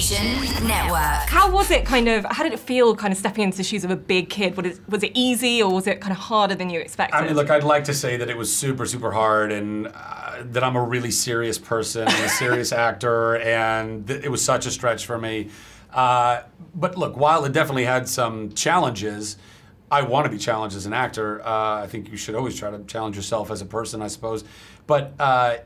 Station Network. How was it how did it feel kind of stepping into the shoes of a big kid? Was it easy or was it kind of harder than you expected? I mean, look, I'd like to say that it was super, super hard and that I'm a really serious person and a serious actor, and it was such a stretch for me. But look, while it definitely had some challenges, I want to be challenged as an actor. I think you should always try to challenge yourself as a person, I suppose. But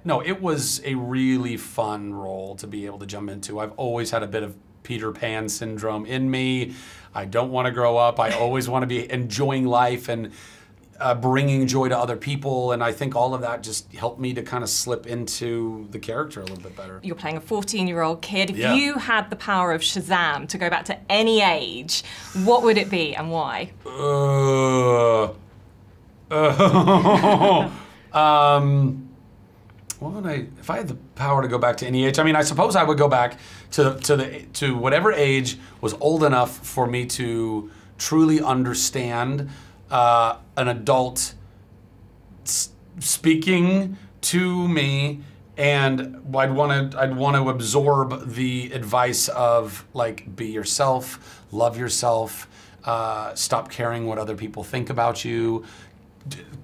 no, it was a really fun role to be able to jump into. I've always had a bit of Peter Pan syndrome in me. I don't want to grow up. I always want to be enjoying life and bringing joy to other people, and I think all of that just helped me to kind of slip into the character a little bit better. You're playing a 14-year-old kid. If you had the power of Shazam to go back to any age, what would it be and why? What would if I had the power to go back to any age? I mean, I suppose I would go back to whatever age was old enough for me to truly understand an adult speaking to me, and I'd want to absorb the advice of, like, be yourself, love yourself, stop caring what other people think about you,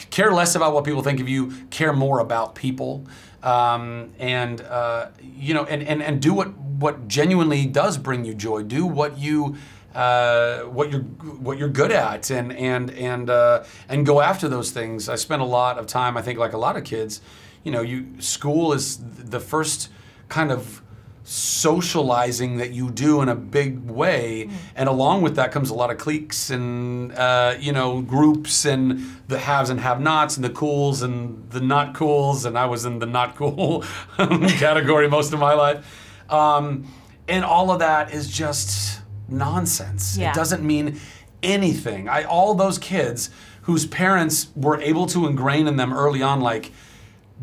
care less about what people think of you, care more about people, and you know, and do what genuinely does bring you joy. Do what you're good at, and go after those things. I spent a lot of time, I think, like a lot of kids, you know, school is the first kind of socializing that you do in a big way, and along with that comes a lot of cliques and you know, groups and the haves and have-nots and the cools and the not cools, and I was in the not cool category most of my life, and all of that is just nonsense. It doesn't mean anything. All those kids whose parents were able to ingrain in them early on, like,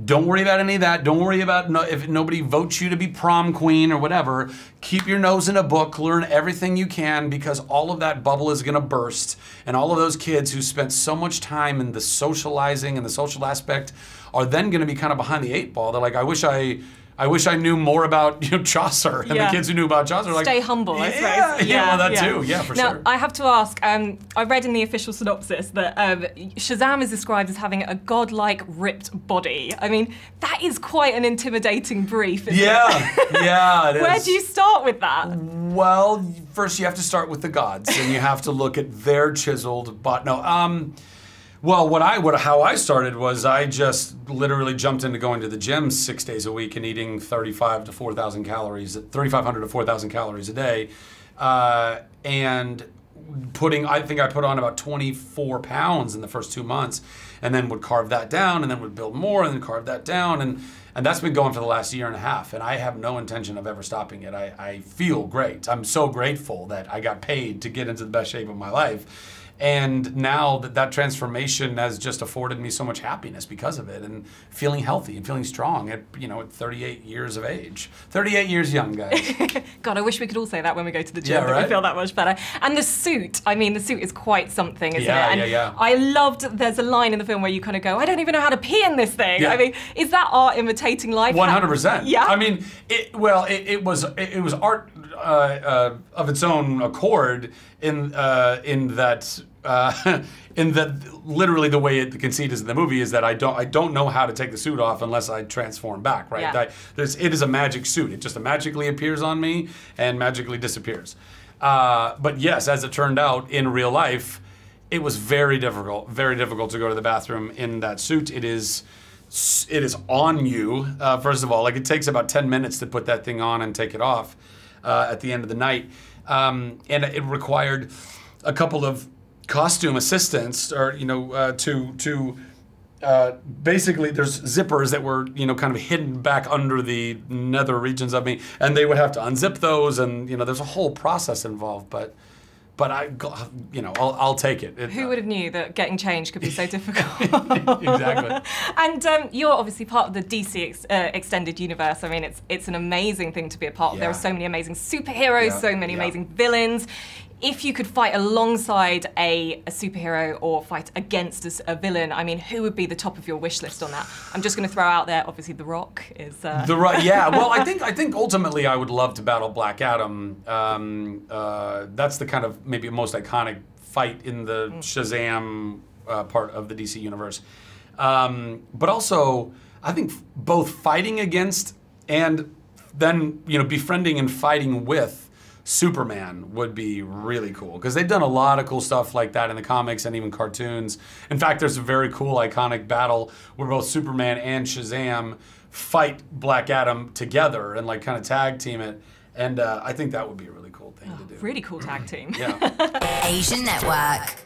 don't worry about any of that. Don't worry about if nobody votes you to be prom queen or whatever. Keep your nose in a book. Learn everything you can, because all of that bubble is going to burst. And all of those kids who spent so much time in the socializing and the social aspect are then going to be kind of behind the eight ball. They're like, I wish I knew more about, you know, Chaucer, and the kids who knew about Chaucer are like, stay humble, I suppose. Yeah, well, that too. Yeah, for sure. Now, I have to ask, I read in the official synopsis that Shazam is described as having a godlike ripped body. I mean, that is quite an intimidating brief, isn't it? Yeah, it is. Where do you start with that? Well, first you have to start with the gods, and you have to look at their chiseled body. No, well, how I started was I just literally jumped into going to the gym 6 days a week and eating 3,500 to 4,000 calories a day, and I think I put on about 24 pounds in the first 2 months, and then would carve that down, and then would build more, and then carve that down, and that's been going for the last year and a half, and I have no intention of ever stopping it. I feel great. I'm so grateful that I got paid to get into the best shape of my life. And now that transformation has just afforded me so much happiness because of it, and feeling healthy and feeling strong at, you know, at 38 years of age. 38 years young, guys. God, I wish we could all say that when we go to the gym, yeah, right? that we feel that much better. And the suit, I mean, the suit is quite something, isn't it? And yeah. I loved, there's a line in the film where you kind of go, I don't even know how to pee in this thing. I mean, is that art imitating life? 100%. Yeah. I mean, it was art of its own accord in that literally the way the conceit is in the movie is that I don't know how to take the suit off unless I transform back, right? Yeah. It is a magic suit. It just magically appears on me and magically disappears. But yes, as it turned out in real life, it was very difficult to go to the bathroom in that suit. It is on you, first of all. Like, it takes about 10 minutes to put that thing on and take it off at the end of the night. And it required a couple of costume assistants, or, you know, basically there's zippers that were, you know, kind of hidden back under the nether regions of me, and they would have to unzip those, and, you know, there's a whole process involved, but I, you know, I'll take it. Who would have knew that getting changed could be so difficult? Exactly. And you're obviously part of the DC extended universe. I mean, it's an amazing thing to be a part of. There are so many amazing superheroes, so many amazing villains. if you could fight alongside a superhero or fight against a villain, I mean, who would be the top of your wish list on that? I'm just going to throw out there, obviously, The Rock is... The Rock, yeah. Well, I think ultimately I would love to battle Black Adam. That's the kind of maybe most iconic fight in the Shazam part of the DC universe. But also, I think both fighting against and then befriending and fighting with Superman would be really cool, because they've done a lot of cool stuff like that in the comics and even cartoons. In fact, there's a very cool iconic battle where both Superman and Shazam fight Black Adam together and like kind of tag team it, and I think that would be a really cool thing to do. Really cool tag team. Yeah. Asian Network.